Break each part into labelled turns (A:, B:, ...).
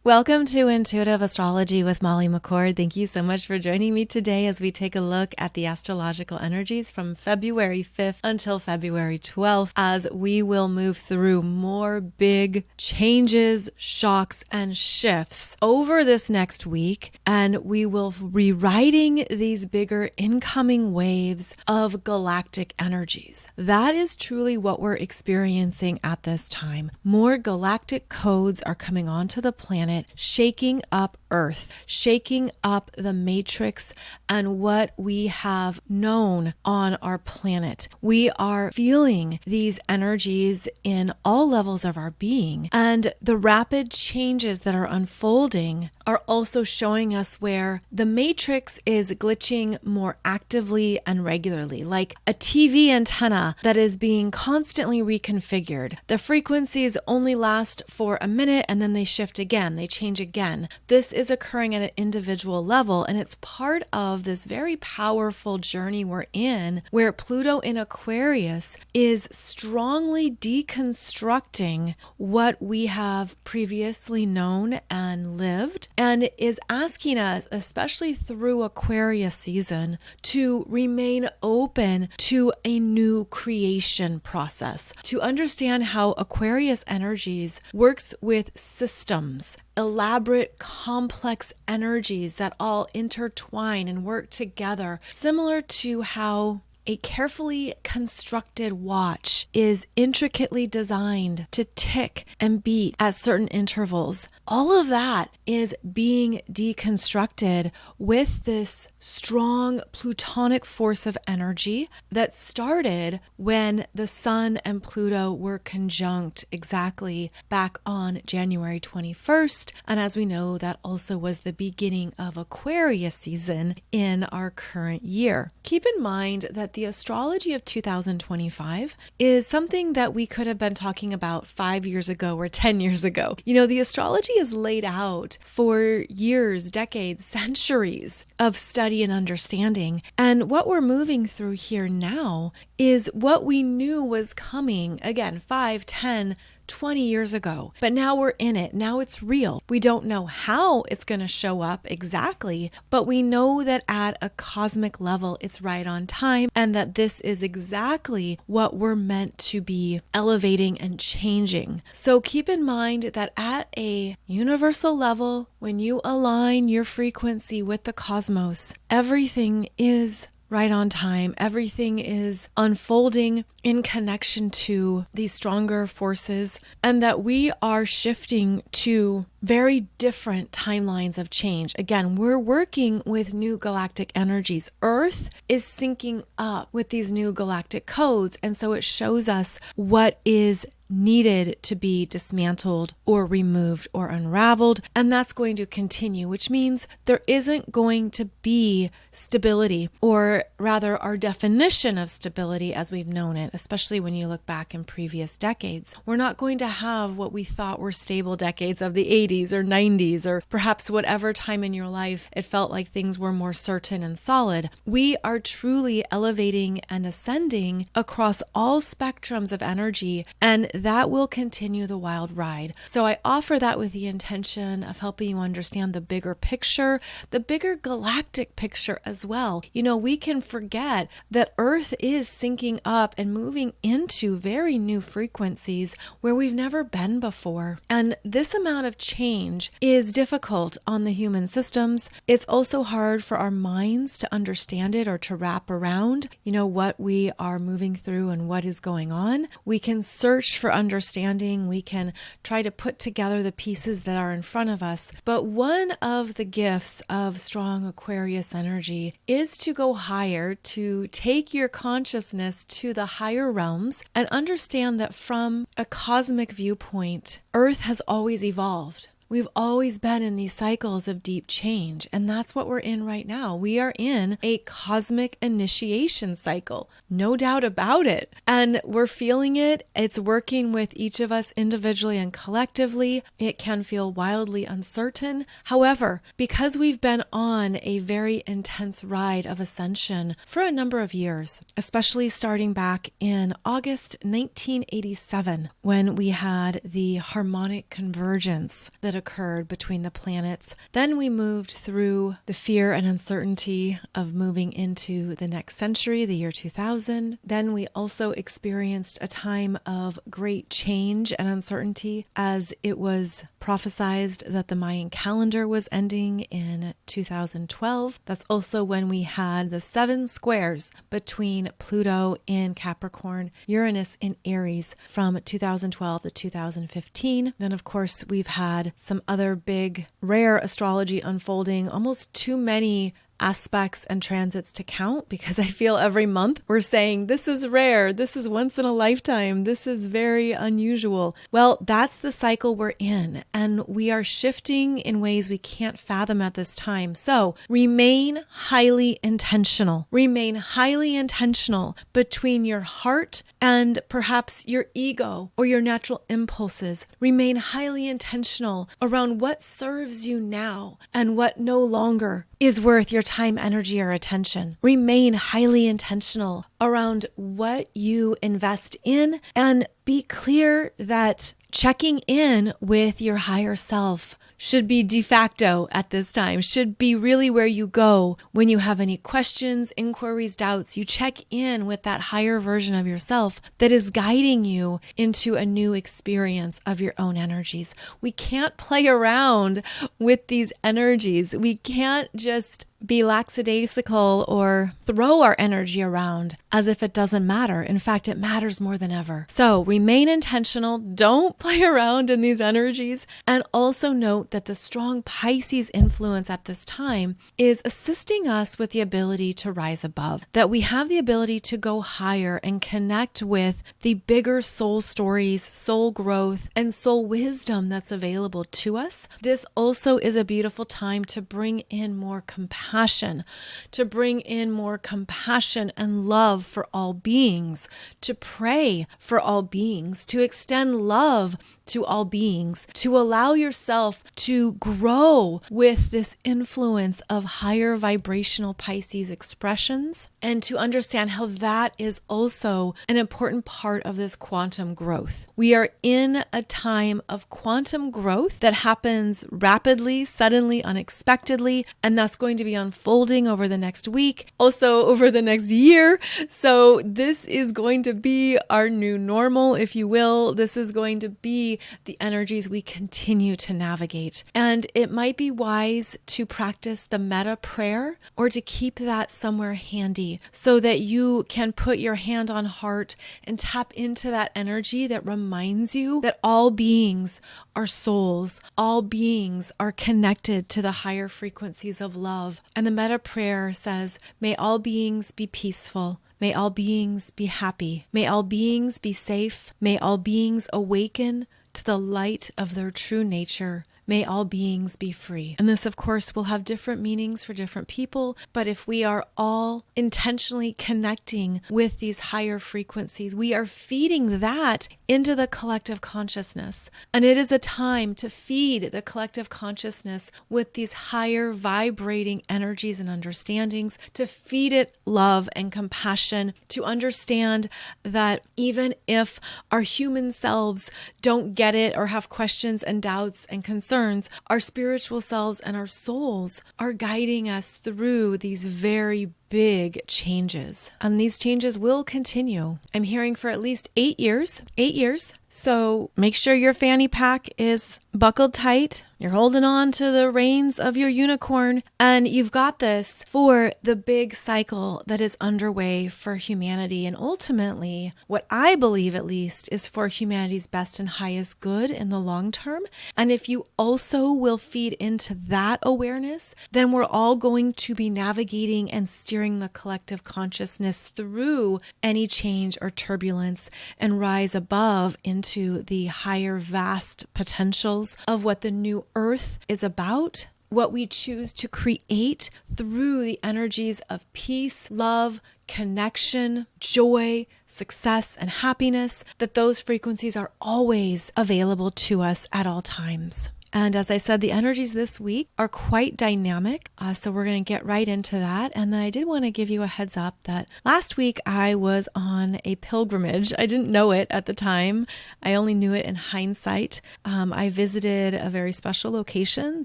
A: Welcome to Intuitive Astrology with Molly McCord. Thank you so much for joining me today as we take a look at the astrological energies from February 5th until February 12th, as we will move through more big changes, shocks, and shifts over this next week. And we will be riding these bigger incoming waves of galactic energies. That is truly what we're experiencing at this time. More galactic codes are coming onto the planet, shaking up Earth, shaking up the matrix and what we have known on our planet. We are feeling these energies in all levels of our being, and the rapid changes that are unfolding are also showing us where the matrix is glitching more actively and regularly, like a TV antenna that is being constantly reconfigured. The frequencies only last for a minute and then they shift again, they change again. This is occurring at an individual level, and it's part of this very powerful journey we're in, where Pluto in Aquarius is strongly deconstructing what we have previously known and lived, and is asking us, especially through Aquarius season, to remain open to a new creation process, to understand how Aquarius energies works with systems, elaborate, complex energies that all intertwine and work together, similar to how a carefully constructed watch is intricately designed to tick and beat at certain intervals. All of that is being deconstructed with this strong plutonic force of energy that started when the Sun and Pluto were conjunct exactly back on January 21st. And as we know, that also was the beginning of Aquarius season in our current year. Keep in mind that the astrology of 2025 is something that we could have been talking about 5 years ago or 10 years ago. You know, the astrology is laid out for years, decades, centuries of study and understanding. And what we're moving through here now is what we knew was coming, again, 5, 10, 20 years ago. But now we're in it. Now it's real. We don't know how it's going to show up exactly, but we know that at a cosmic level, it's right on time, and that this is exactly what we're meant to be elevating and changing. So keep in mind that at a universal level, when you align your frequency with the cosmos, everything is right on time. Everything is unfolding in connection to these stronger forces, and that we are shifting to very different timelines of change. Again, we're working with new galactic energies. Earth is syncing up with these new galactic codes, and so it shows us what is needed to be dismantled or removed or unraveled, and that's going to continue, which means there isn't going to be stability, or rather our definition of stability as we've known it, especially when you look back in previous decades. We're not going to have what we thought were stable decades of the 80s or 90s, or perhaps whatever time in your life it felt like things were more certain and solid. We are truly elevating and ascending across all spectrums of energy, and that will continue the wild ride. So I offer that with the intention of helping you understand the bigger picture, the bigger galactic picture as well. You know, we can forget that Earth is syncing up and moving into very new frequencies where we've never been before. And this amount of change is difficult on the human systems. It's also hard for our minds to understand it or to wrap around, you know, what we are moving through and what is going on. We can search for understanding. We can try to put together the pieces that are in front of us. But one of the gifts of strong Aquarius energy is to go higher, to take your consciousness to the higher realms and understand that from a cosmic viewpoint, Earth has always evolved. We've always been in these cycles of deep change, and that's what we're in right now. We are in a cosmic initiation cycle, no doubt about it. And we're feeling it. It's working with each of us individually and collectively. It can feel wildly uncertain. However, because we've been on a very intense ride of ascension for a number of years, especially starting back in August 1987, when we had the harmonic convergence that occurred between the planets. Then we moved through the fear and uncertainty of moving into the next century, the year 2000. Then we also experienced a time of great change and uncertainty as it was prophesized that the Mayan calendar was ending in 2012. That's also when we had the 7 squares between Pluto in Capricorn, Uranus in Aries from 2012 to 2015. Then, of course, we've had some other big, rare astrology unfolding, almost too many aspects and transits to count, because I feel every month we're saying this is rare, this is once in a lifetime, this is very unusual. Well, that's the cycle we're in, and we are shifting in ways we can't fathom at this time. So remain highly intentional. Remain highly intentional between your heart and perhaps your ego or your natural impulses. Remain highly intentional around what serves you now and what no longer is worth your time, energy, or attention. Remain highly intentional around what you invest in, and be clear that checking in with your higher self should be de facto at this time, should be really where you go when you have any questions, inquiries, doubts. You check in with that higher version of yourself that is guiding you into a new experience of your own energies. We can't play around with these energies. We can't just be lackadaisical or throw our energy around as if it doesn't matter. In fact, it matters more than ever. So remain intentional. Don't play around in these energies. And also note that the strong Pisces influence at this time is assisting us with the ability to rise above, that we have the ability to go higher and connect with the bigger soul stories, soul growth, and soul wisdom that's available to us. This also is a beautiful time to bring in more compassion, to bring in more compassion and love for all beings, to pray for all beings, to extend love to all beings, to allow yourself to grow with this influence of higher vibrational Pisces expressions, and to understand how that is also an important part of this quantum growth. We are in a time of quantum growth that happens rapidly, suddenly, unexpectedly, and that's going to be unfolding over the next week, also over the next year. So this is going to be our new normal, if you will. This is going to be the energies we continue to navigate. And it might be wise to practice the metta prayer, or to keep that somewhere handy so that you can put your hand on heart and tap into that energy that reminds you that all beings are souls. All beings are connected to the higher frequencies of love. And the metta prayer says, may all beings be peaceful. May all beings be happy. May all beings be safe. May all beings awaken to the light of their true nature. May all beings be free. And this, of course, will have different meanings for different people. But if we are all intentionally connecting with these higher frequencies, we are feeding that into the collective consciousness. And it is a time to feed the collective consciousness with these higher vibrating energies and understandings, to feed it love and compassion, to understand that even if our human selves don't get it or have questions and doubts and concerns, our spiritual selves and our souls are guiding us through these very big changes. And these changes will continue. I'm hearing for at least 8 years. 8 years. So make sure your fanny pack is buckled tight. You're holding on to the reins of your unicorn, and you've got this for the big cycle that is underway for humanity. And ultimately, what I believe at least is for humanity's best and highest good in the long term. And if you also will feed into that awareness, then we're all going to be navigating and steering the collective consciousness through any change or turbulence and rise above into the higher vast potentials of what the new earth is about, what we choose to create through the energies of peace, love, connection, joy, success, and happiness, that those frequencies are always available to us at all times. And as I said, the energies this week are quite dynamic. So we're going to get right into that. And then I did want to give you a heads up that last week I was on a pilgrimage. I didn't know it at the time. I only knew it in hindsight. I visited a very special location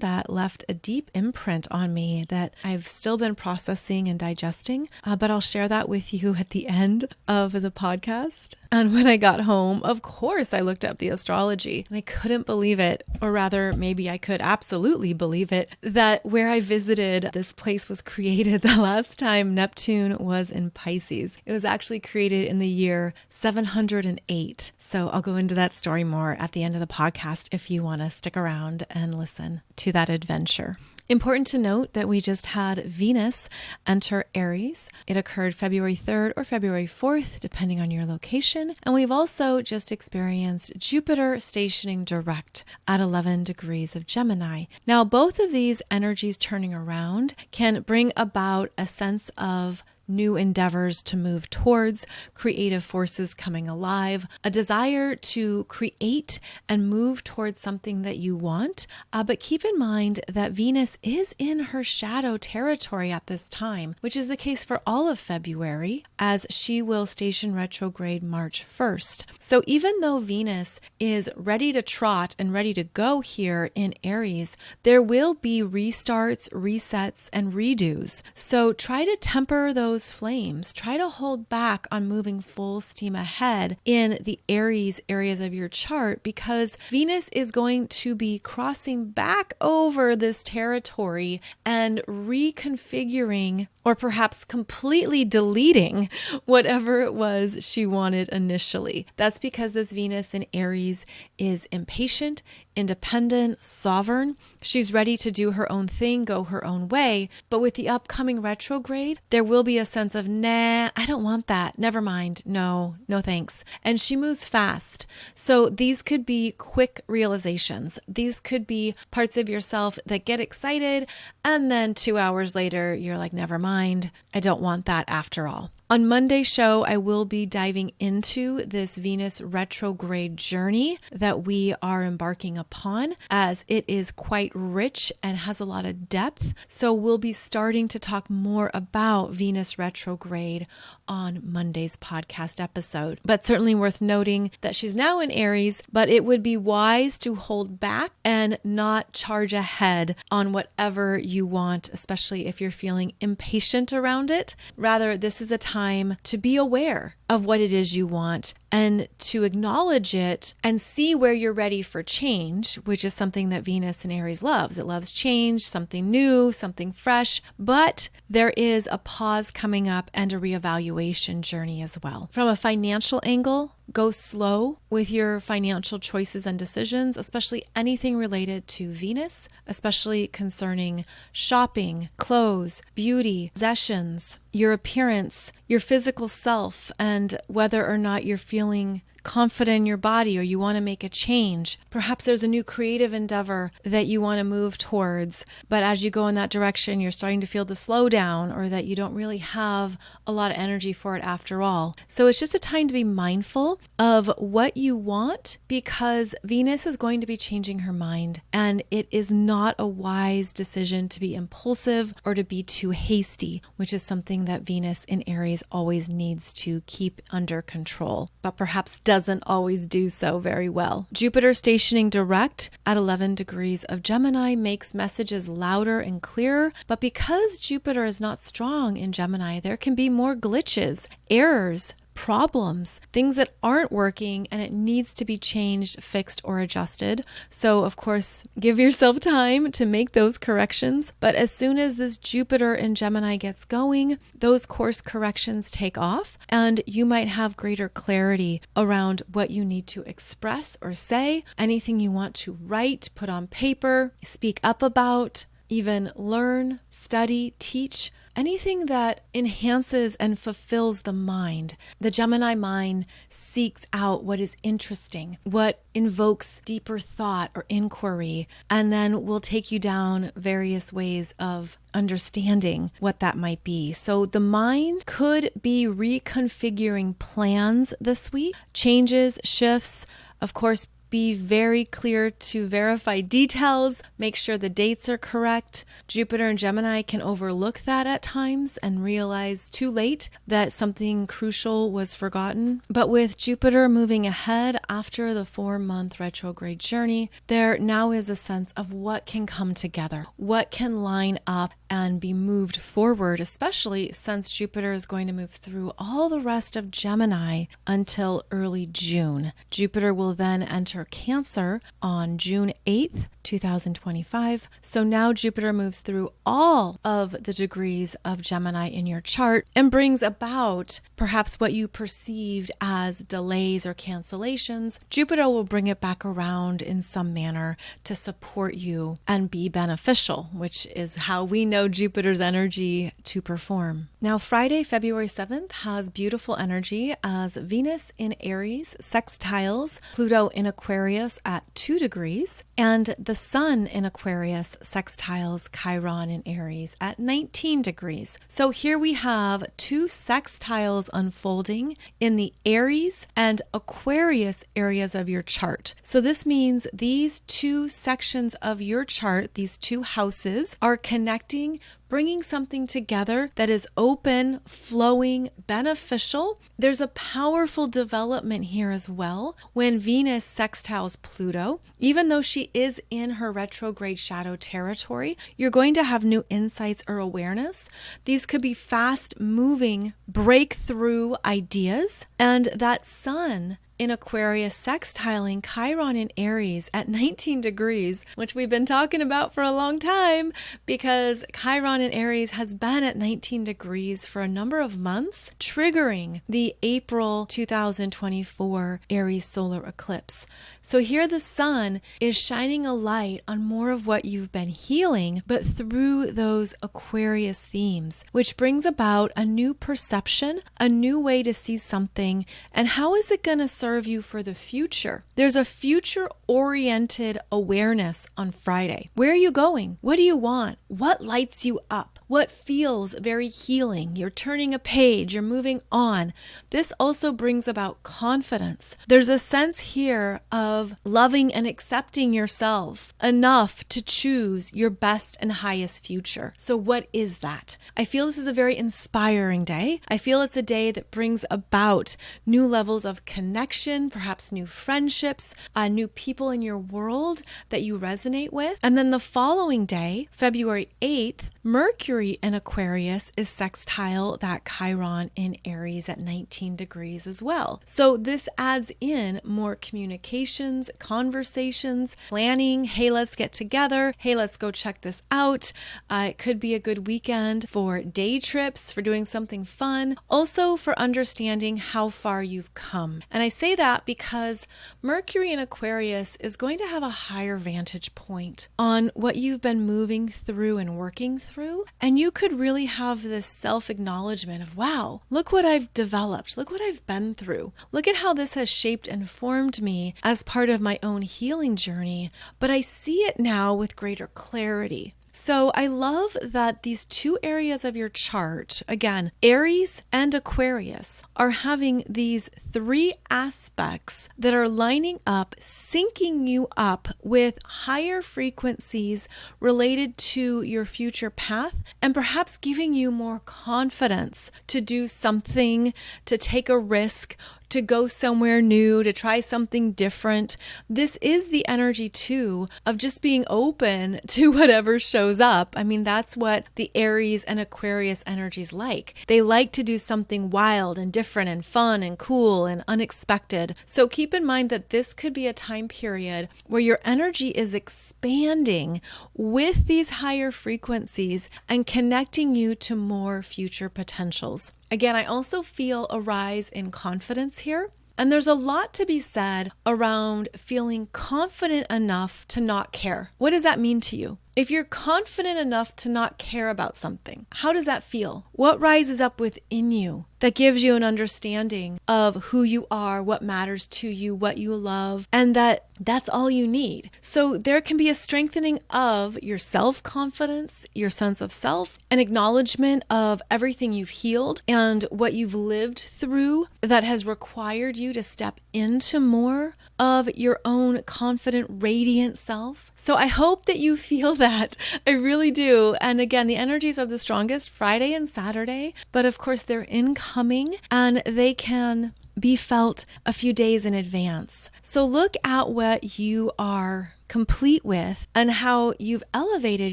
A: that left a deep imprint on me that I've still been processing and digesting. But I'll share that with you at the end of the podcast. And when I got home, of course, I looked up the astrology and I couldn't believe it, or rather, maybe I could absolutely believe it, that where I visited, this place was created the last time Neptune was in Pisces. It was actually created in the year 708. So I'll go into that story more at the end of the podcast if you want to stick around and listen to that adventure. Important to note that we just had Venus enter Aries. It occurred February 3rd or February 4th, depending on your location. And we've also just experienced Jupiter stationing direct at 11 degrees of Gemini. Now, both of these energies turning around can bring about a sense of new endeavors to move towards, creative forces coming alive, a desire to create and move towards something that you want. But keep in mind that Venus is in her shadow territory at this time, which is the case for all of February, as she will station retrograde March 1st. So even though Venus is ready to trot and ready to go here in Aries, there will be restarts, resets, and redos. So try to temper those flames. Try to hold back on moving full steam ahead in the Aries areas of your chart, because Venus is going to be crossing back over this territory and reconfiguring, or perhaps completely deleting, whatever it was she wanted initially. That's because this Venus in Aries is impatient, independent, sovereign. She's ready to do her own thing, go her own way. But with the upcoming retrograde, there will be a sense of, nah, I don't want that. Never mind. No thanks. And she moves fast. So these could be quick realizations. These could be parts of yourself that get excited, and then 2 hours later, you're like, never mind. I don't want that after all. On Monday's show, I will be diving into this Venus retrograde journey that we are embarking upon, as it is quite rich and has a lot of depth. So we'll be starting to talk more about Venus retrograde on Monday's podcast episode. But certainly worth noting that she's now in Aries, but it would be wise to hold back and not charge ahead on whatever you want, especially if you're feeling impatient around it. Rather, this is a time to be aware of what it is you want and to acknowledge it and see where you're ready for change, which is something that Venus in Aries loves. It loves change, something new, something fresh, but there is a pause coming up and a reevaluation journey as well. From a financial angle, go slow with your financial choices and decisions, especially anything related to Venus, especially concerning shopping, clothes, beauty, possessions, your appearance, your physical self, and whether or not you're feeling confident in your body or you want to make a change. Perhaps there's a new creative endeavor that you want to move towards, but as you go in that direction, you're starting to feel the slowdown, or that you don't really have a lot of energy for it after all. So it's just a time to be mindful of what you want, because Venus is going to be changing her mind, and it is not a wise decision to be impulsive or to be too hasty, which is something that Venus in Aries always needs to keep under control, but perhaps doesn't always do so very well. Jupiter stationing direct at 11 degrees of Gemini makes messages louder and clearer, but because Jupiter is not strong in Gemini, there can be more glitches, errors, problems, things that aren't working, and it needs to be changed, fixed, or adjusted. So of course, give yourself time to make those corrections. But as soon as this Jupiter in Gemini gets going, those course corrections take off, and you might have greater clarity around what you need to express or say, anything you want to write, put on paper, speak up about, even learn, study, teach. Anything that enhances and fulfills the mind. The Gemini mind seeks out what is interesting, what invokes deeper thought or inquiry, and then will take you down various ways of understanding what that might be. So the mind could be reconfiguring plans this week, changes, shifts, of course, Be very clear to verify details, make sure the dates are correct. Jupiter and Gemini can overlook that at times and realize too late that something crucial was forgotten. But with Jupiter moving ahead after the 4-month retrograde journey, there now is a sense of what can come together, what can line up and be moved forward, especially since Jupiter is going to move through all the rest of Gemini until early June. Jupiter will then enter Cancer on June 8th, 2025. So now Jupiter moves through all of the degrees of Gemini in your chart and brings about perhaps what you perceived as delays or cancellations. Jupiter will bring it back around in some manner to support you and be beneficial, which is how we know Jupiter's energy to perform. Now, Friday, February 7th has beautiful energy as Venus in Aries sextiles Pluto in Aquarius at 2 degrees, and the Sun in Aquarius sextiles Chiron in Aries at 19 degrees. So here we have 2 sextiles unfolding in the Aries and Aquarius areas of your chart. So this means these 2 sections of your chart, these 2 houses, are connecting, bringing something together that is open, flowing, beneficial. There's a powerful development here as well when Venus sextiles Pluto. Even though she is in her retrograde shadow territory, you're going to have new insights or awareness. These could be fast-moving breakthrough ideas, and that Sun in Aquarius sextiling Chiron in Aries at 19 degrees, which we've been talking about for a long time because Chiron in Aries has been at 19 degrees for a number of months, triggering the April 2024 Aries solar eclipse. So here the Sun is shining a light on more of what you've been healing, but through those Aquarius themes, which brings about a new perception, a new way to see something, and how is it going to serve you for the future? There's a future-oriented awareness on Friday. Where are you going? What do you want? What lights you up? What feels very healing? You're turning a page, you're moving on. This also brings about confidence. There's a sense here of loving and accepting yourself enough to choose your best and highest future. So what is that? I feel this is a very inspiring day. I feel it's a day that brings about new levels of connection, perhaps new friendships, new people in your world that you resonate with. And then the following day, February 8th, Mercury in Aquarius is sextile that Chiron in Aries at 19 degrees as well. So this adds in more communications, conversations, planning. Hey, let's get together. Hey, let's go check this out. It could be a good weekend for day trips, for doing something fun. Also for understanding how far you've come. And I say that because Mercury in Aquarius is going to have a higher vantage point on what you've been moving through and working through. And you could really have this self-acknowledgement of, wow, look what I've developed. Look what I've been through. Look at how this has shaped and formed me as part of my own healing journey. But I see it now with greater clarity. So I love that these 2 areas of your chart, again, Aries and Aquarius, are having these 3 aspects that are lining up, syncing you up with higher frequencies related to your future path, and perhaps giving you more confidence to do something, to take a risk, to go somewhere new, to try something different. This is the energy too of just being open to whatever shows up. I mean, that's what the Aries and Aquarius energies like. They like to do something wild and different and fun and cool and unexpected. So keep in mind that this could be a time period where your energy is expanding with these higher frequencies and connecting you to more future potentials. Again, I also feel a rise in confidence here. And there's a lot to be said around feeling confident enough to not care. What does that mean to you? If you're confident enough to not care about something, how does that feel? What rises up within you that gives you an understanding of who you are, what matters to you, what you love, and that's all you need. So there can be a strengthening of your self-confidence, your sense of self, an acknowledgement of everything you've healed and what you've lived through that has required you to step into more of your own confident, radiant self. So I hope that you feel that. I really do. And again, the energies are the strongest Friday and Saturday, but of course they're incoming and they can be felt a few days in advance. So look at what you are complete with and how you've elevated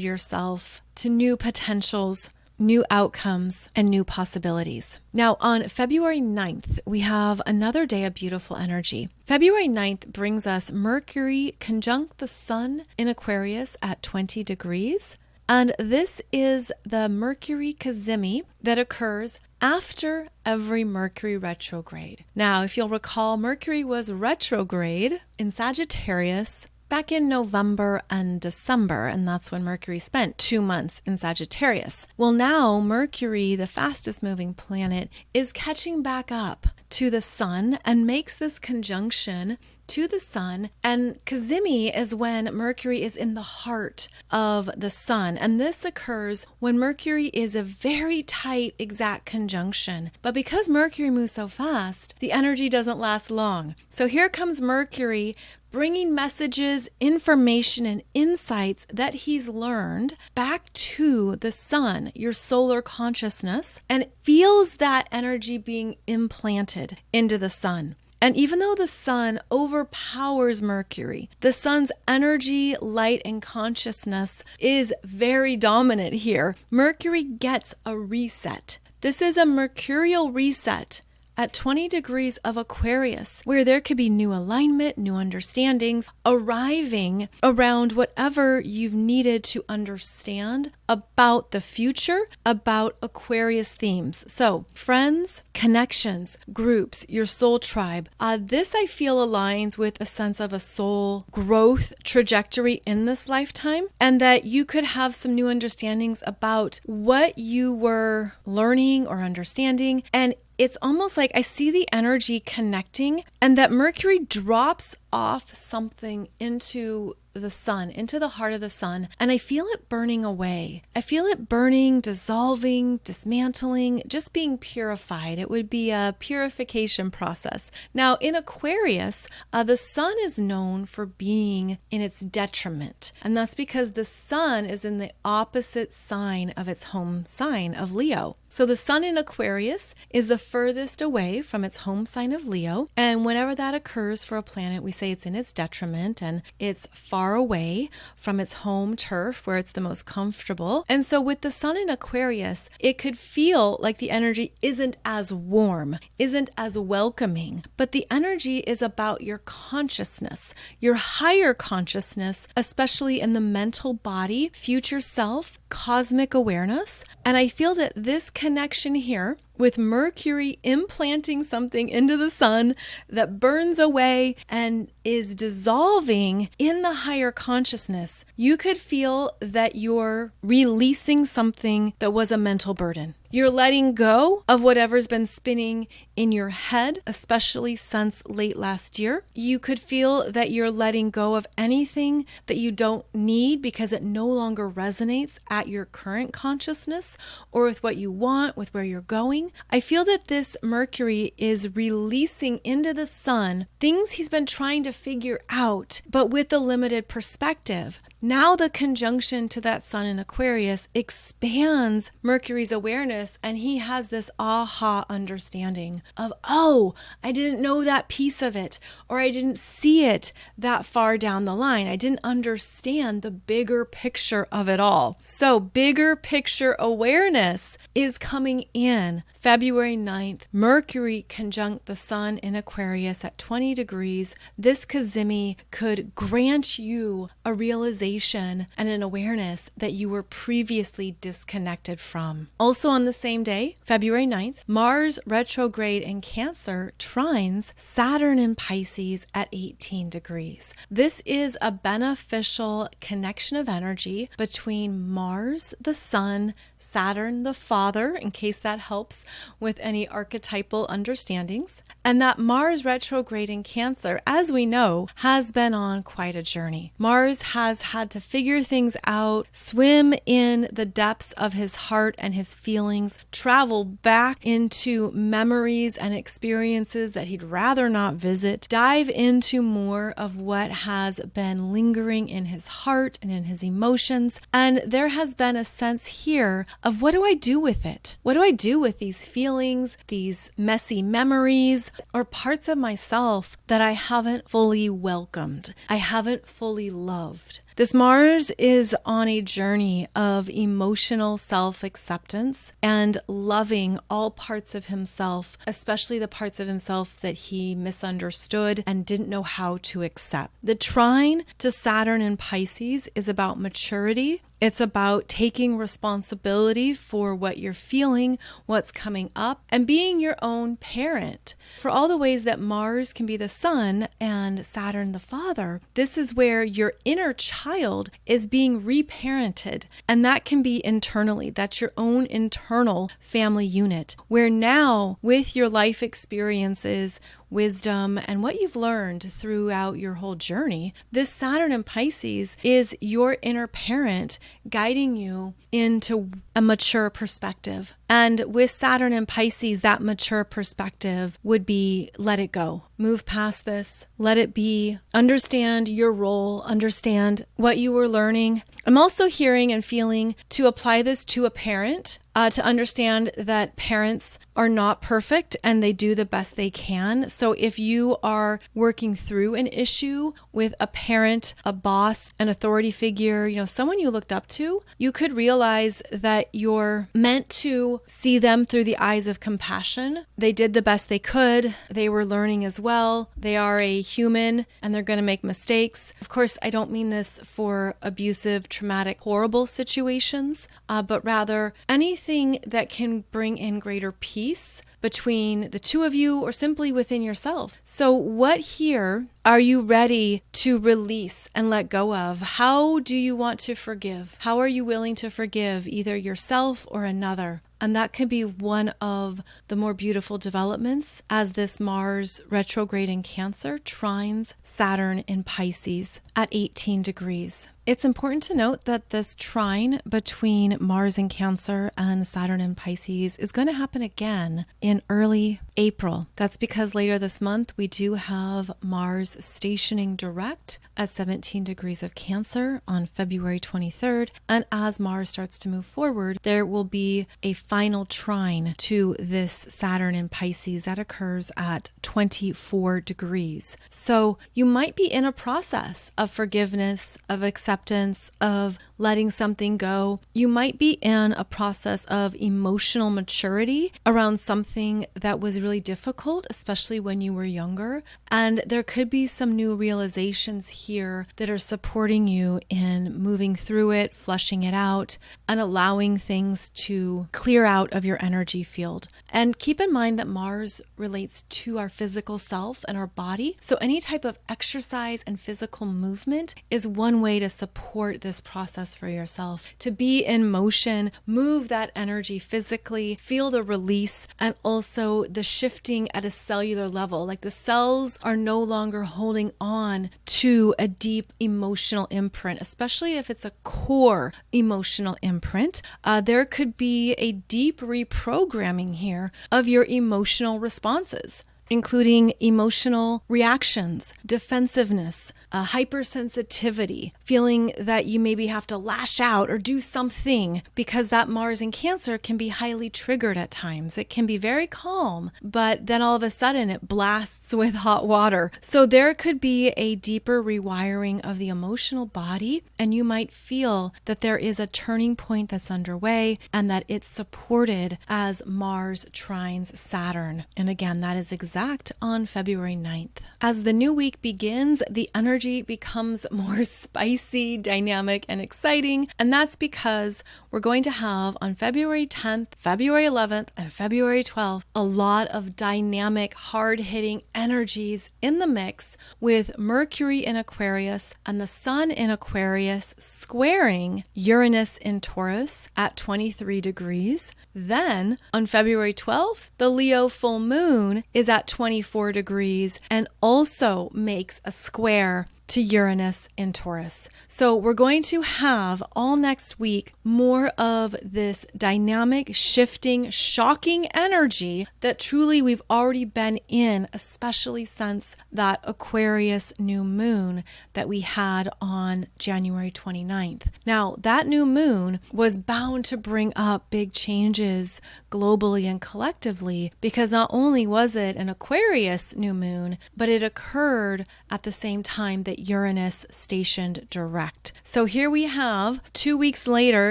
A: yourself to new potentials, new outcomes, and new possibilities. Now, on February 9th, we have another day of beautiful energy. February 9th brings us Mercury conjunct the Sun in Aquarius at 20 degrees. And this is the Mercury Cazimi that occurs after every Mercury retrograde. Now, if you'll recall, Mercury was retrograde in Sagittarius back in November and December, and that's when Mercury spent 2 months in Sagittarius. Well, now Mercury, the fastest moving planet, is catching back up to the Sun and makes this conjunction to the Sun. And Cazimi is when Mercury is in the heart of the Sun. And this occurs when Mercury is a very tight exact conjunction. But because Mercury moves so fast, the energy doesn't last long. So here comes Mercury bringing messages, information, and insights that he's learned back to the Sun, your solar consciousness, and feels that energy being implanted into the Sun. And even though the Sun overpowers Mercury, the Sun's energy, light, and consciousness is very dominant here. Mercury gets a reset. This is a mercurial reset at 20 degrees of Aquarius, where there could be new alignment, new understandings, arriving around whatever you've needed to understand about the future, about Aquarius themes. So friends, connections, groups, your soul tribe. This I feel aligns with a sense of a soul growth trajectory in this lifetime, and that you could have some new understandings about what you were learning or understanding. And it's almost like I see the energy connecting, and that Mercury drops off something into the Sun, into the heart of the Sun, and I feel it burning away. I feel it burning, dissolving, dismantling, just being purified. It would be a purification process. Now, in Aquarius, the Sun is known for being in its detriment, and that's because the Sun is in the opposite sign of its home sign of Leo. So the Sun in Aquarius is the furthest away from its home sign of Leo, and whenever that occurs for a planet, we say it's in its detriment and it's far away from its home turf where it's the most comfortable. And so with the Sun in Aquarius, it could feel like the energy isn't as warm, isn't as welcoming, but the energy is about your consciousness, your higher consciousness, especially in the mental body, future self, cosmic awareness. And I feel that this connection here with Mercury implanting something into the Sun that burns away and is dissolving in the higher consciousness, you could feel that you're releasing something that was a mental burden. You're letting go of whatever's been spinning in your head, especially since late last year. You could feel that you're letting go of anything that you don't need because it no longer resonates at your current consciousness or with what you want, with where you're going. I feel that this Mercury is releasing into the Sun things he's been trying to figure out, but with a limited perspective. Now the conjunction to that Sun in Aquarius expands Mercury's awareness, and he has this aha understanding of, oh, I didn't know that piece of it, or I didn't see it that far down the line. I didn't understand the bigger picture of it all. So bigger picture awareness is coming in. February 9th, Mercury conjunct the Sun in Aquarius at 20 degrees. This Cazimi could grant you a realization realization and an awareness that you were previously disconnected from. Also on the same day, February 9th, Mars retrograde in Cancer trines Saturn in Pisces at 18 degrees. This is a beneficial connection of energy between Mars, the Sun, Saturn, the Father, in case that helps with any archetypal understandings. And that Mars retrograde in Cancer, as we know, has been on quite a journey. Mars has had to figure things out, swim in the depths of his heart and his feelings, travel back into memories and experiences that he'd rather not visit, dive into more of what has been lingering in his heart and in his emotions. And there has been a sense here of, what do I do with it? What do I do with these feelings, these messy memories, or parts of myself that I haven't fully welcomed, I haven't fully loved? This Mars is on a journey of emotional self-acceptance and loving all parts of himself, especially the parts of himself that he misunderstood and didn't know how to accept. The trine to Saturn in Pisces is about maturity. It's about taking responsibility for what you're feeling, what's coming up, and being your own parent. For all the ways that Mars can be the Sun and Saturn the Father, this is where your inner child is being reparented. And that can be internally. That's your own internal family unit, where now with your life experiences, wisdom, and what you've learned throughout your whole journey, this Saturn in Pisces is your inner parent guiding you into a mature perspective. And with Saturn in Pisces, that mature perspective would be, let it go. Move past this. Let it be. Understand your role. Understand what you were learning. I'm also hearing and feeling to apply this to a parent, to understand that parents are not perfect and they do the best they can. So if you are working through an issue with a parent, a boss, an authority figure, someone you looked up to, you could realize that you're meant to see them through the eyes of compassion. They did the best they could. They were learning as well. They are a human and they're going to make mistakes. Of course, I don't mean this for abusive, traumatic, horrible situations, but rather anything that can bring in greater peace between the two of you or simply within yourself. So what here are you ready to release and let go of? How do you want to forgive? How are you willing to forgive either yourself or another? And that could be one of the more beautiful developments as this Mars retrograde in Cancer trines Saturn in Pisces at 18 degrees. It's important to note that this trine between Mars in Cancer and Saturn in Pisces is going to happen again in early April. That's because later this month we do have Mars stationing direct at 17 degrees of Cancer on February 23rd. And as Mars starts to move forward, there will be a final trine to this Saturn in Pisces that occurs at 24 degrees. So you might be in a process of forgiveness, of acceptance, of letting something go. You might be in a process of emotional maturity around something that was really difficult, especially when you were younger. And there could be some new realizations here that are supporting you in moving through it, flushing it out, and allowing things to clear out of your energy field. And keep in mind that Mars relates to our physical self and our body. So any type of exercise and physical movement is one way to support this process for yourself. To be in motion, move that energy physically, feel the release, and also the shifting at a cellular level. Like the cells are no longer holding on to a deep emotional imprint, especially if it's a core emotional imprint. There could be a deep reprogramming here of your emotional responses, including emotional reactions, defensiveness, hypersensitivity, feeling that you maybe have to lash out or do something because that Mars in Cancer can be highly triggered at times. It can be very calm, but then all of a sudden it blasts with hot water. So there could be a deeper rewiring of the emotional body, and you might feel that there is a turning point that's underway and that it's supported as Mars trines Saturn. And again, that is exact on February 9th. As the new week begins, the energy energy becomes more spicy, dynamic, and exciting. And that's because we're going to have on February 10th, February 11th, and February 12th, a lot of dynamic, hard-hitting energies in the mix with Mercury in Aquarius and the Sun in Aquarius squaring Uranus in Taurus at 23 degrees. Then on February 12th, the Leo full moon is at 24 degrees and also makes a square to Uranus in Taurus. So we're going to have all next week more of this dynamic, shifting, shocking energy that truly we've already been in, especially since that Aquarius new moon that we had on January 29th. Now, that new moon was bound to bring up big changes globally and collectively because not only was it an Aquarius new moon, but it occurred at the same time that Uranus stationed direct. So here we have 2 weeks later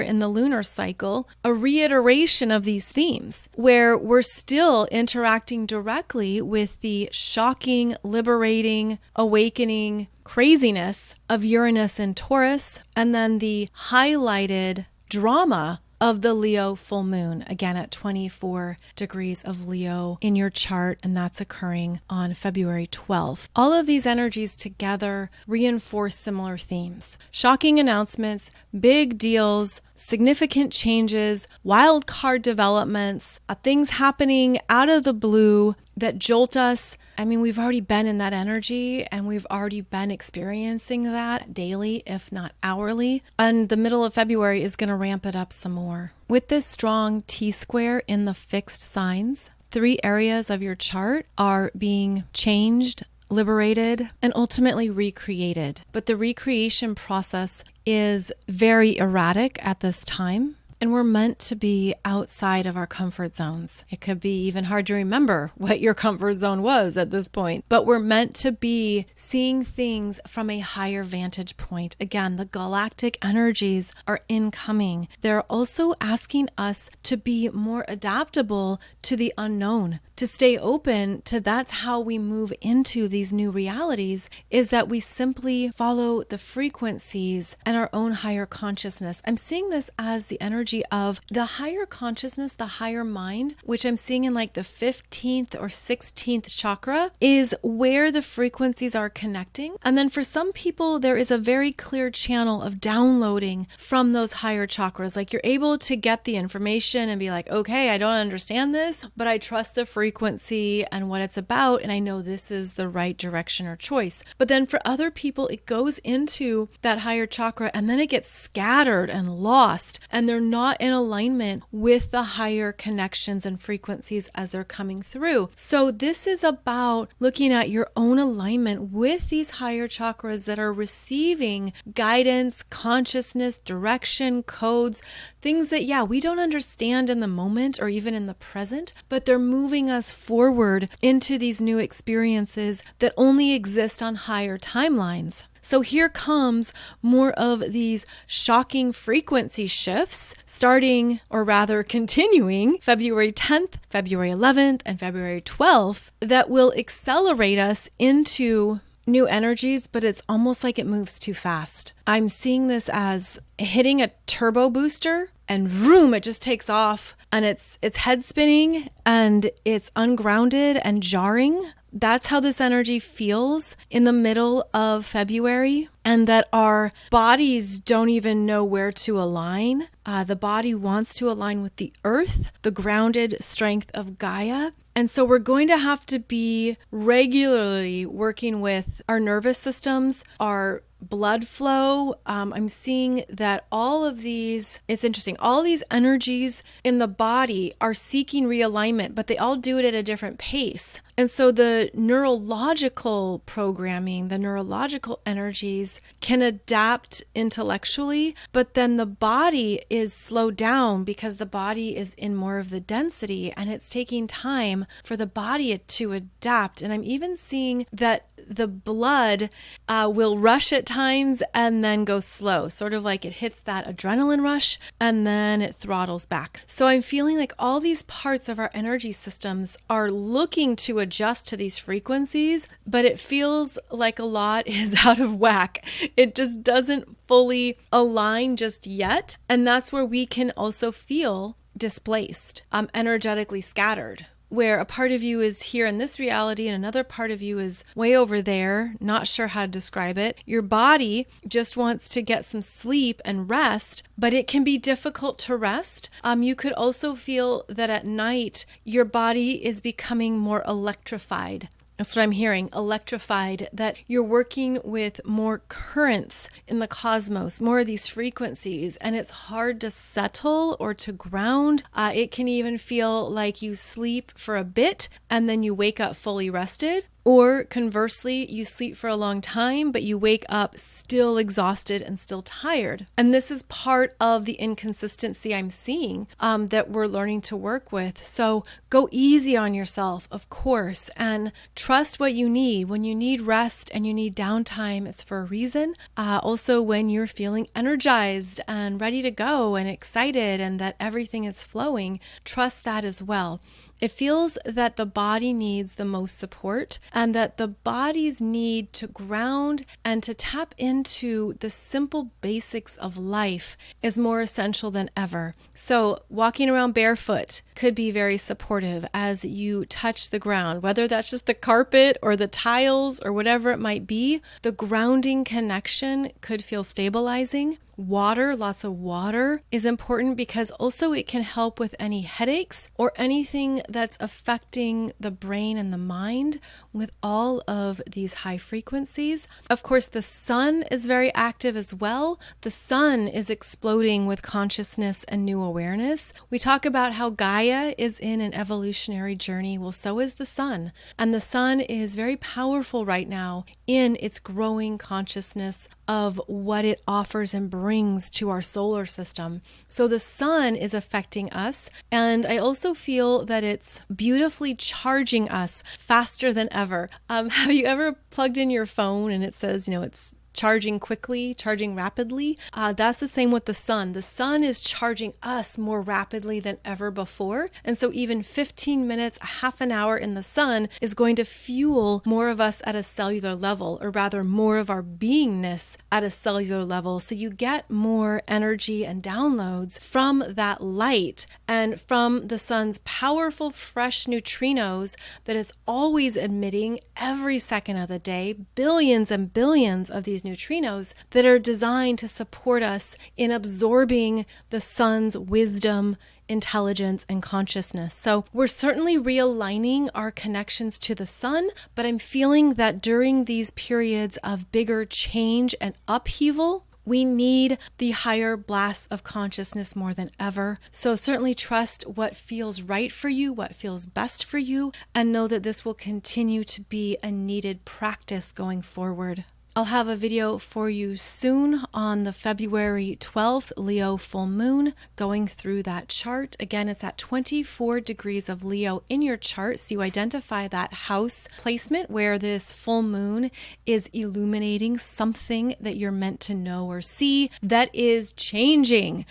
A: in the lunar cycle, a reiteration of these themes where we're still interacting directly with the shocking, liberating, awakening craziness of Uranus and Taurus, and then the highlighted drama of the Leo full moon, again at 24 degrees of Leo in your chart, and that's occurring on February 12th. All of these energies together reinforce similar themes. Shocking announcements, big deals, significant changes, wild card developments, things happening out of the blue that jolt us. I mean, we've already been in that energy and we've already been experiencing that daily, if not hourly. And the middle of February is going to ramp it up some more. With this strong T-square in the fixed signs, 3 areas of your chart are being changed, liberated, and ultimately recreated. But the recreation process is very erratic at this time. And we're meant to be outside of our comfort zones. It could be even hard to remember what your comfort zone was at this point, but we're meant to be seeing things from a higher vantage point. Again, the galactic energies are incoming. They're also asking us to be more adaptable to the unknown, to stay open to that's how we move into these new realities, is that we simply follow the frequencies and our own higher consciousness. I'm seeing this as the energy of the higher consciousness, the higher mind, which I'm seeing in like the 15th or 16th chakra, is where the frequencies are connecting. And then for some people, there is a very clear channel of downloading from those higher chakras. Like you're able to get the information and be like, okay, I don't understand this, but I trust the frequency and what it's about, and I know this is the right direction or choice. But then for other people, it goes into that higher chakra and then it gets scattered and lost, and they're not in alignment with the higher connections and frequencies as they're coming through. So this is about looking at your own alignment with these higher chakras that are receiving guidance, consciousness, direction, codes, things that, yeah, we don't understand in the moment or even in the present, but they're moving us forward into these new experiences that only exist on higher timelines. So here comes more of these shocking frequency shifts starting, or rather continuing, February 10th, February 11th, and February 12th that will accelerate us into new energies, but it's almost like it moves too fast. I'm seeing this as hitting a turbo booster and vroom, it just takes off and it's head spinning and it's ungrounded and jarring. That's how this energy feels in the middle of February, and that our bodies don't even know where to align. The body wants to align with the earth, the grounded strength of Gaia. And so we're going to have to be regularly working with our nervous systems, our blood flow. I'm seeing that all of these, it's interesting, all these energies in the body are seeking realignment, but they all do it at a different pace. And so the neurological programming, the neurological energies can adapt intellectually, but then the body is slowed down because the body is in more of the density and it's taking time for the body to adapt. And I'm even seeing that the blood will rush at times and then go slow, sort of like it hits that adrenaline rush and then it throttles back. So I'm feeling like all these parts of our energy systems are looking to adjust to these frequencies, but it feels like a lot is out of whack. It just doesn't fully align just yet. And that's where we can also feel displaced, energetically scattered, where a part of you is here in this reality and another part of you is way over there, not sure how to describe it. Your body just wants to get some sleep and rest, but it can be difficult to rest. You could also feel that at night, your body is becoming more electrified. That's what I'm hearing, electrified, that you're working with more currents in the cosmos, more of these frequencies, and it's hard to settle or to ground. It can even feel like you sleep for a bit and then you wake up fully rested. Or conversely, you sleep for a long time, but you wake up still exhausted and still tired. And this is part of the inconsistency I'm seeing that we're learning to work with. So go easy on yourself, of course, and trust what you need. When you need rest and you need downtime, it's for a reason. Also, when you're feeling energized and ready to go and excited and that everything is flowing, trust that as well. It feels that the body needs the most support and that the body's need to ground and to tap into the simple basics of life is more essential than ever. So walking around barefoot could be very supportive as you touch the ground, whether that's just the carpet or the tiles or whatever it might be. The grounding connection could feel stabilizing. Water, lots of water is important because also it can help with any headaches or anything that's affecting the brain and the mind with all of these high frequencies. Of course, the sun is very active as well. The sun is exploding with consciousness and new awareness. We talk about how Gaia is in an evolutionary journey. Well, so is the sun. And the sun is very powerful right now in its growing consciousness of what it offers and brings to our solar system. So the sun is affecting us. And I also feel that it's beautifully charging us faster than ever. Have you ever plugged in your phone and it says, it's charging quickly, charging rapidly? That's the same with the sun. The sun is charging us more rapidly than ever before. And so even 15 minutes, a half an hour in the sun is going to fuel more of us at a cellular level, or rather more of our beingness at a cellular level. So you get more energy and downloads from that light and from the sun's powerful, fresh neutrinos that it's always emitting every second of the day, billions and billions of these neutrinos that are designed to support us in absorbing the sun's wisdom, intelligence, and consciousness. So we're certainly realigning our connections to the sun, but I'm feeling that during these periods of bigger change and upheaval, we need the higher blasts of consciousness more than ever. So certainly trust what feels right for you, what feels best for you, and know that this will continue to be a needed practice going forward. I'll have a video for you soon on the February 12th Leo full moon, going through that chart. Again, it's at 24 degrees of Leo in your chart. So you identify that house placement where this full moon is illuminating something that you're meant to know or see that is changing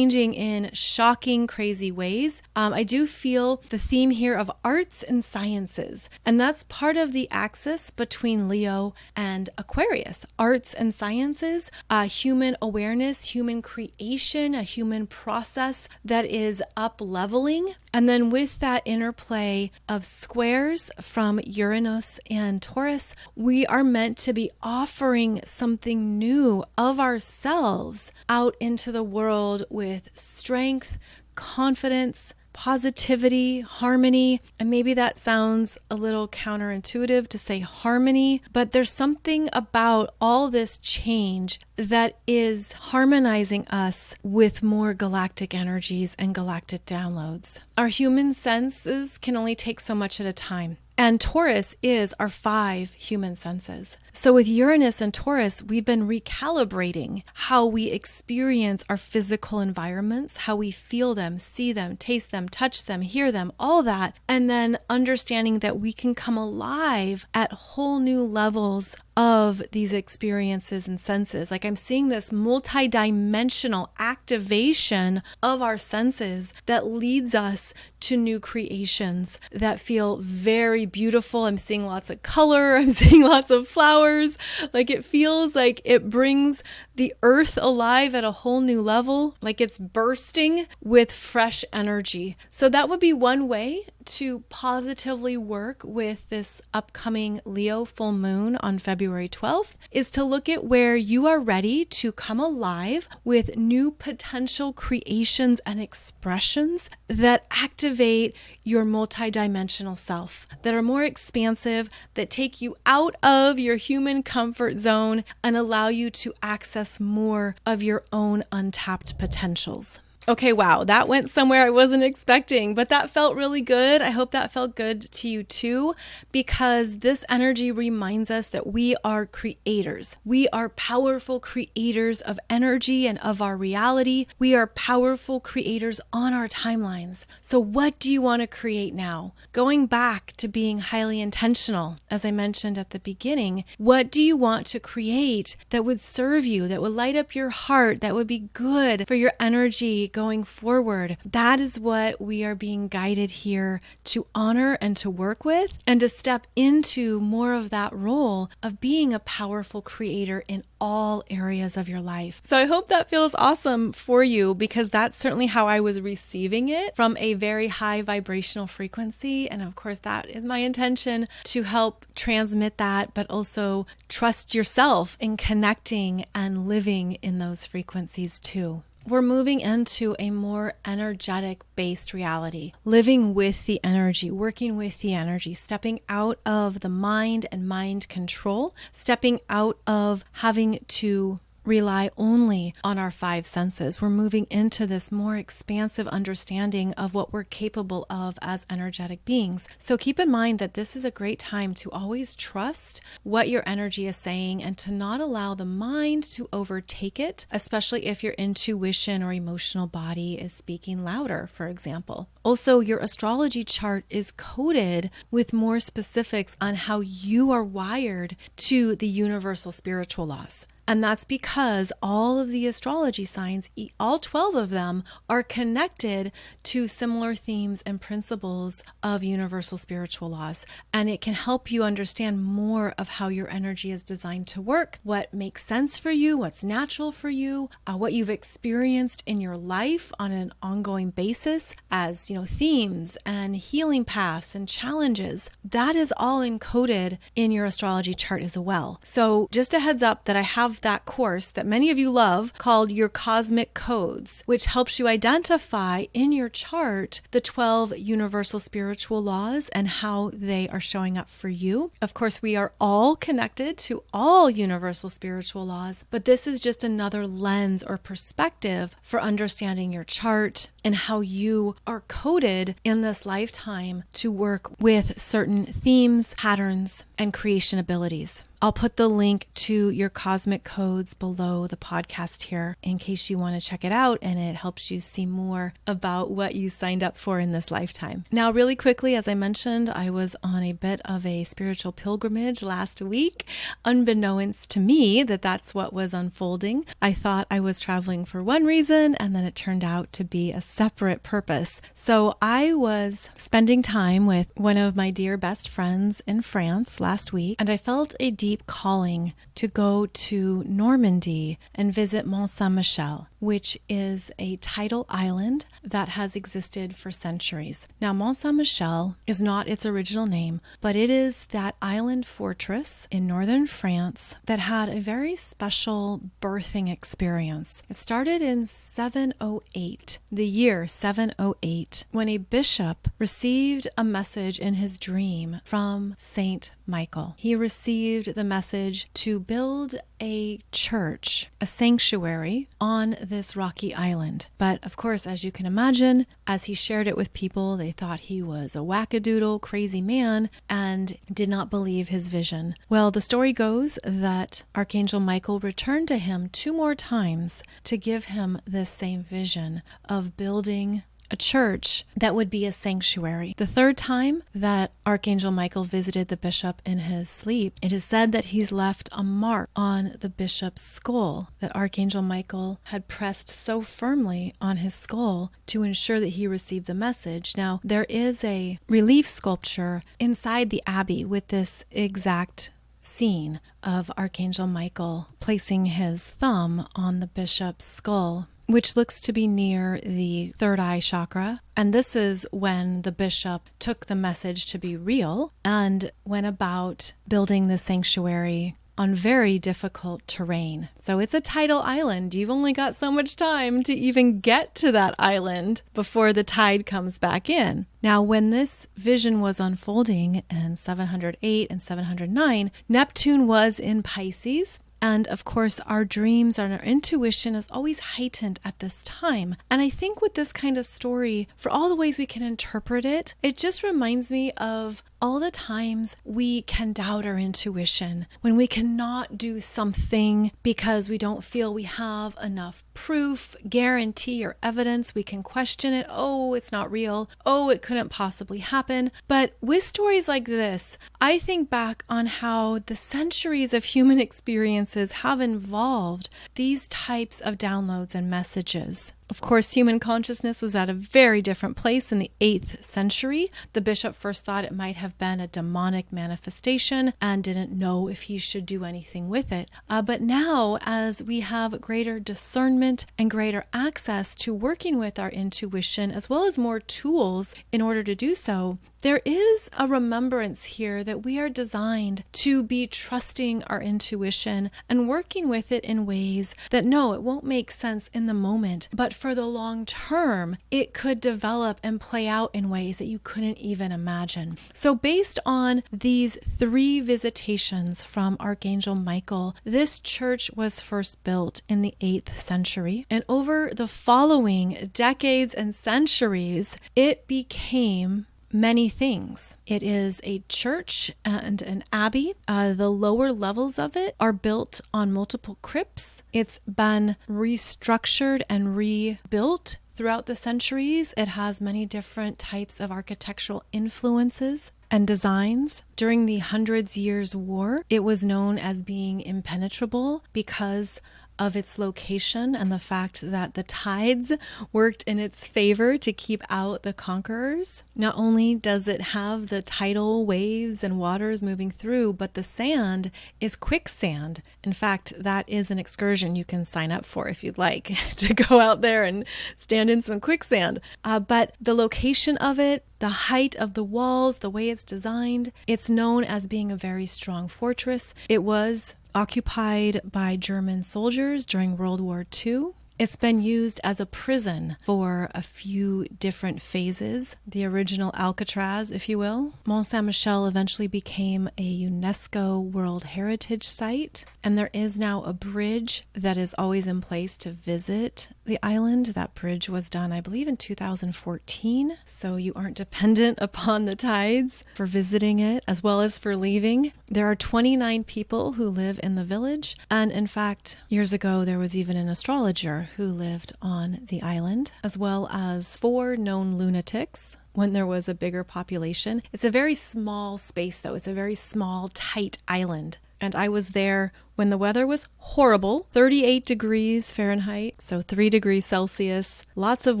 A: in shocking, crazy ways. I do feel the theme here of arts and sciences, and that's part of the axis between Leo and Aquarius. Arts and sciences, human awareness, human creation, a human process that is up-leveling. And then with that interplay of squares from Uranus and Taurus, we are meant to be offering something new of ourselves out into the world with strength, confidence, positivity, harmony. And maybe that sounds a little counterintuitive to say harmony, but there's something about all this change that is harmonizing us with more galactic energies and galactic downloads. Our human senses can only take so much at a time. And Taurus is our 5 human senses. So with Uranus and Taurus, we've been recalibrating how we experience our physical environments, how we feel them, see them, taste them, touch them, hear them, all that. And then understanding that we can come alive at whole new levels of these experiences and senses. Like I'm seeing this multidimensional activation of our senses that leads us to new creations that feel very beautiful. I'm seeing lots of color. I'm seeing lots of flowers. Like it feels like it brings the earth alive at a whole new level, like it's bursting with fresh energy. So that would be one way to positively work with this upcoming Leo full moon on February 12th, is to look at where you are ready to come alive with new potential creations and expressions that activate your multidimensional self, that are more expansive, that take you out of your human comfort zone and allow you to access more of your own untapped potentials. Okay, wow, that went somewhere I wasn't expecting, but that felt really good. I hope that felt good to you too, because this energy reminds us that we are creators. We are powerful creators of energy and of our reality. We are powerful creators on our timelines. So what do you want to create now? Going back to being highly intentional, as I mentioned at the beginning, what do you want to create that would serve you, that would light up your heart, that would be good for your energy going forward? That is what we are being guided here to honor and to work with, and to step into more of that role of being a powerful creator in all areas of your life. So I hope that feels awesome for you, because that's certainly how I was receiving it, from a very high vibrational frequency. And of course, that is my intention, to help transmit that, but also trust yourself in connecting and living in those frequencies too. We're moving into a more energetic based reality, living with the energy, working with the energy, stepping out of the mind and mind control, stepping out of having to rely only on our 5 senses. We're moving into this more expansive understanding of what we're capable of as energetic beings. So keep in mind that this is a great time to always trust what your energy is saying and to not allow the mind to overtake it, especially if your intuition or emotional body is speaking louder, for example. Also, your astrology chart is coded with more specifics on how you are wired to the universal spiritual laws. And that's because all of the astrology signs, all 12 of them, are connected to similar themes and principles of universal spiritual laws. And it can help you understand more of how your energy is designed to work, what makes sense for you, what's natural for you, what you've experienced in your life on an ongoing basis as, themes and healing paths and challenges. That is all encoded in your astrology chart as well. So just a heads up that I have that course that many of you love called Your Cosmic Codes, which helps you identify in your chart the 12 universal spiritual laws and how they are showing up for you. Of course, we are all connected to all universal spiritual laws, but this is just another lens or perspective for understanding your chart and how you are coded in this lifetime to work with certain themes, patterns, and creation abilities. I'll put the link to your cosmic codes below the podcast here in case you want to check it out and it helps you see more about what you signed up for in this lifetime. Now, really quickly, as I mentioned, I was on a bit of a spiritual pilgrimage last week, unbeknownst to me that that's what was unfolding. I thought I was traveling for one reason, and then it turned out to be a separate purpose. So I was spending time with one of my dear best friends in France last week, and I felt a deep calling to go to Normandy and visit Mont Saint-Michel, which is a tidal island that has existed for centuries. Now, Mont Saint-Michel is not its original name, but it is that island fortress in northern France that had a very special birthing experience. It started in 708, the year 708, when a bishop received a message in his dream from Saint Michael. He received the message to build a church, a sanctuary on this rocky island. But of course, as you can imagine, as he shared it with people, they thought he was a wackadoodle, crazy man and did not believe his vision. Well, the story goes that Archangel Michael returned to him 2 more times to give him this same vision of building a church that would be a sanctuary. The 3rd time that Archangel Michael visited the bishop in his sleep, it is said that he's left a mark on the bishop's skull, that Archangel Michael had pressed so firmly on his skull to ensure that he received the message. Now, there is a relief sculpture inside the abbey with this exact scene of Archangel Michael placing his thumb on the bishop's skull, which looks to be near the 3rd eye chakra. And this is when the bishop took the message to be real and went about building the sanctuary on very difficult terrain. So it's a tidal island. You've only got so much time to even get to that island before the tide comes back in. Now, when this vision was unfolding in 708 and 709, Neptune was in Pisces. And of course, our dreams and our intuition is always heightened at this time. And I think with this kind of story, for all the ways we can interpret it, it just reminds me of all the times we can doubt our intuition, when we cannot do something because we don't feel we have enough proof, guarantee, or evidence. We can question it. Oh, it's not real. Oh, it couldn't possibly happen. But with stories like this, I think back on how the centuries of human experiences have involved these types of downloads and messages. Of course, human consciousness was at a very different place in the 8th century. The bishop first thought it might have been a demonic manifestation and didn't know if he should do anything with it. But now, as we have greater discernment and greater access to working with our intuition, as well as more tools in order to do so, there is a remembrance here that we are designed to be trusting our intuition and working with it in ways that, no, it won't make sense in the moment, but for the long term, it could develop and play out in ways that you couldn't even imagine. So based on these 3 visitations from Archangel Michael, this church was first built in the 8th century. And over the following decades and centuries, it became many things. It is a church and an abbey. The lower levels of it are built on multiple crypts. It's been restructured and rebuilt throughout the centuries. It has many different types of architectural influences and designs. During the Hundreds Years' War, it was known as being impenetrable because of its location and the fact that the tides worked in its favor to keep out the conquerors. Not only does it have the tidal waves and waters moving through, but the sand is quicksand. In fact, that is an excursion you can sign up for if you'd like to go out there and stand in some quicksand. But the location of it, the height of the walls, the way it's designed, it's known as being a very strong fortress. It was occupied by German soldiers during World War II. It's been used as a prison for a few different phases, the original Alcatraz, if you will. Mont Saint-Michel eventually became a UNESCO World Heritage Site, and there is now a bridge that is always in place to visit the island. That bridge was done, I believe, in 2014, so you aren't dependent upon the tides for visiting it as well as for leaving. There are 29 people who live in the village, and in fact, years ago there was even an astrologer who lived on the island, as well as 4 known lunatics when there was a bigger population. It's a very small space, though. It's a very small, tight island. And I was there when the weather was horrible, 38 degrees Fahrenheit, so 3 degrees Celsius, lots of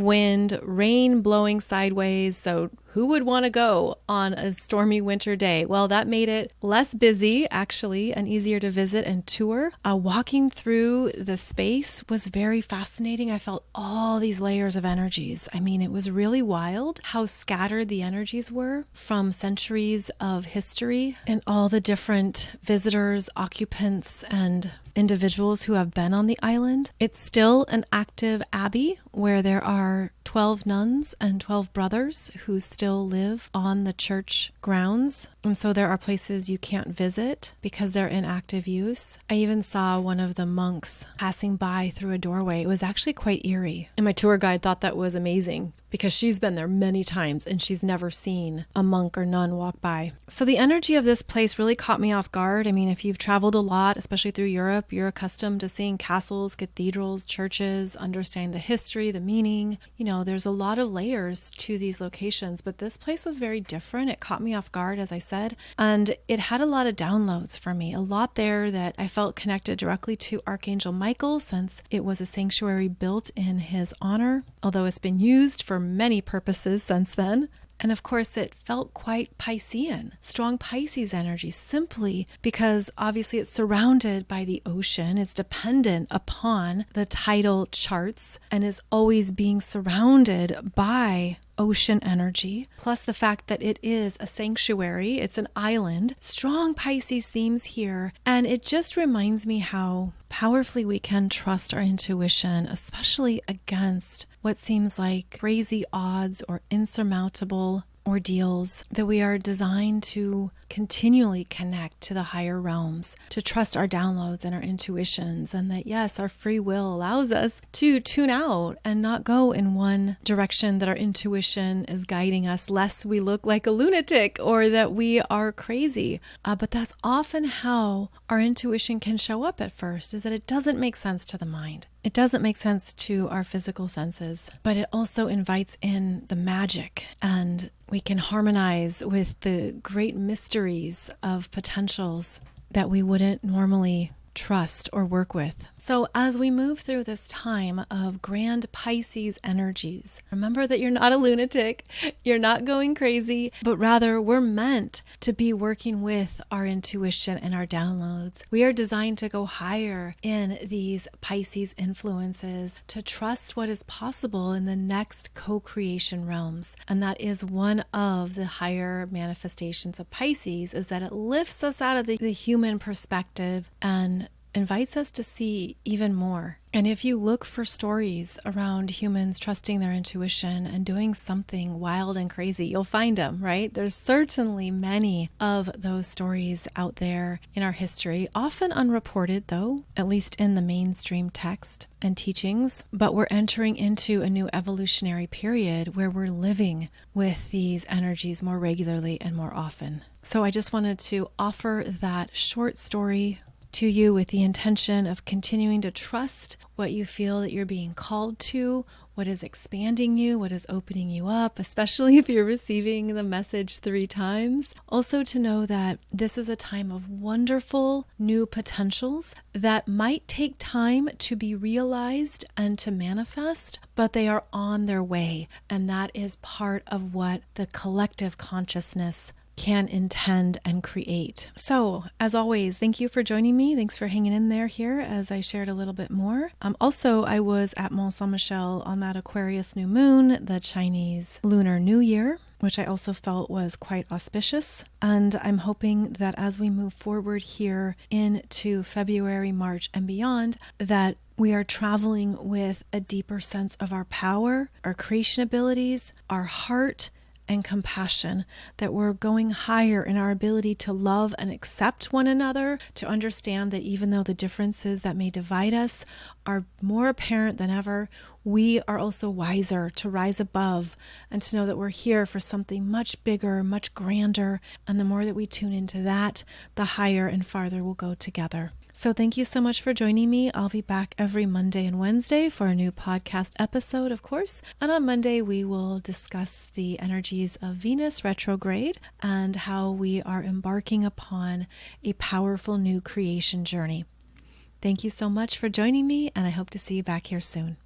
A: wind, rain blowing sideways. So who would want to go on a stormy winter day? Well, that made it less busy, actually, and easier to visit and tour. Walking through the space was very fascinating. I felt all these layers of energies. I mean, it was really wild how scattered the energies were from centuries of history and all the different visitors, occupants, and individuals who have been on the island. It's still an active abbey where there are 12 nuns and 12 brothers who still live on the church grounds. And so there are places you can't visit because they're in active use. I even saw one of the monks passing by through a doorway. It was actually quite eerie. And my tour guide thought that was amazing because she's been there many times and she's never seen a monk or nun walk by. So the energy of this place really caught me off guard. I mean, if you've traveled a lot, especially through Europe, you're accustomed to seeing castles, cathedrals, churches, understanding the history, the meaning. You know, there's a lot of layers to these locations, but this place was very different. It caught me off guard, as I said, and it had a lot of downloads for me, a lot there that I felt connected directly to Archangel Michael, since it was a sanctuary built in his honor, although it's been used for many purposes since then. And of course, it felt quite Piscean, strong Pisces energy, simply because obviously it's surrounded by the ocean. It's dependent upon the tidal charts and is always being surrounded by ocean energy, plus the fact that it is a sanctuary, it's an island, strong Pisces themes here. And it just reminds me how powerfully we can trust our intuition, especially against what seems like crazy odds or insurmountable ordeals, that we are designed to continually connect to the higher realms, to trust our downloads and our intuitions, and that yes, our free will allows us to tune out and not go in one direction that our intuition is guiding us, lest we look like a lunatic or that we are crazy. But that's often how our intuition can show up at first, is that it doesn't make sense to the mind. It doesn't make sense to our physical senses, but it also invites in the magic, and we can harmonize with the great mysteries of potentials that we wouldn't normally trust or work with. So as we move through this time of grand Pisces energies, remember that you're not a lunatic, you're not going crazy, but rather we're meant to be working with our intuition and our downloads. We are designed to go higher in these Pisces influences, to trust what is possible in the next co-creation realms. And that is one of the higher manifestations of Pisces, is that it lifts us out of the human perspective and invites us to see even more. And if you look for stories around humans trusting their intuition and doing something wild and crazy, you'll find them, right? There's certainly many of those stories out there in our history, often unreported though, at least in the mainstream text and teachings. But we're entering into a new evolutionary period where we're living with these energies more regularly and more often. So I just wanted to offer that short story to you with the intention of continuing to trust what you feel that you're being called to, what is expanding you, what is opening you up, especially if you're receiving the message 3 times. Also to know that this is a time of wonderful new potentials that might take time to be realized and to manifest, but they are on their way. And that is part of what the collective consciousness can intend and create. So, as always, thank you for joining me. Thanks for hanging in there here as I shared a little bit more. Also, I was at Mont Saint-Michel on that Aquarius new moon, the Chinese Lunar New Year, which I also felt was quite auspicious. And I'm hoping that as we move forward here into February, March, and beyond, that we are traveling with a deeper sense of our power, our creation abilities, our heart, and compassion, that we're going higher in our ability to love and accept one another, to understand that even though the differences that may divide us are more apparent than ever, we are also wiser to rise above and to know that we're here for something much bigger, much grander. And the more that we tune into that, the higher and farther we'll go together. So thank you so much for joining me. I'll be back every Monday and Wednesday for a new podcast episode, of course. And on Monday, we will discuss the energies of Venus retrograde and how we are embarking upon a powerful new creation journey. Thank you so much for joining me, and I hope to see you back here soon.